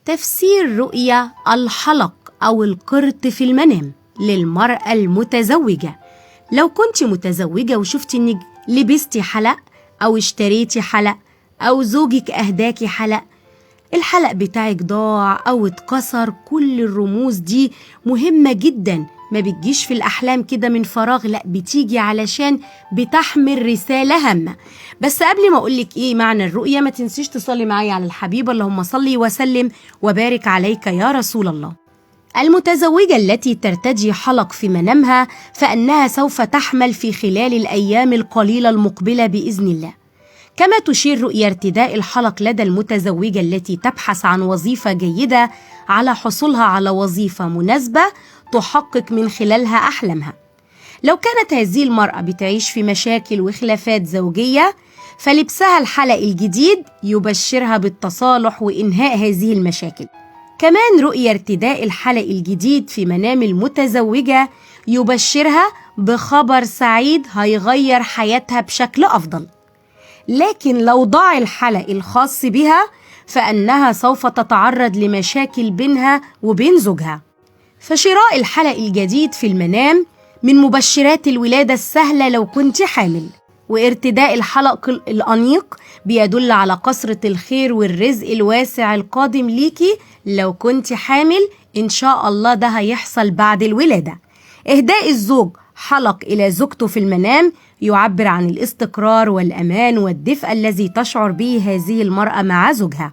تفسير رؤيا الحلق أو القرط في المنام للمرأة المتزوجة. لو كنت متزوجة وشفتي إنك لبستي حلق أو اشتريتي حلق أو زوجك أهداكي حلق، الحلق بتاعك ضاع أو اتكسر، كل الرموز دي مهمة جدا، ما بتجيش في الأحلام كده من فراغ، لا بتيجي علشان بتحمل رسالة هامة. بس قبل ما أقولك إيه معنى الرؤية، ما تنسيش تصلي معايا على الحبيب، اللهم صلي وسلم وبارك عليك يا رسول الله. المتزوجة التي ترتدي حلق في منامها فإنها سوف تحمل في خلال الأيام القليلة المقبلة بإذن الله. كما تشير رؤية ارتداء الحلق لدى المتزوجة التي تبحث عن وظيفة جيدة على حصولها على وظيفة مناسبة تحقق من خلالها أحلامها. لو كانت هذه المرأة بتعيش في مشاكل وخلافات زوجية، فلبسها الحلق الجديد يبشرها بالتصالح وإنهاء هذه المشاكل. كمان رؤية ارتداء الحلق الجديد في منام المتزوجة يبشرها بخبر سعيد هيغير حياتها بشكل أفضل. لكن لو ضاع الحلق الخاص بها فإنها سوف تتعرض لمشاكل بينها وبين زوجها. فشراء الحلق الجديد في المنام من مبشرات الولادة السهلة لو كنت حامل، وارتداء الحلق الأنيق بيدل على كثرة الخير والرزق الواسع القادم ليكي لو كنت حامل، إن شاء الله ده هيحصل بعد الولادة. إهداء الزوج حلق إلى زوجته في المنام يعبر عن الاستقرار والأمان والدفء الذي تشعر به هذه المرأة مع زوجها.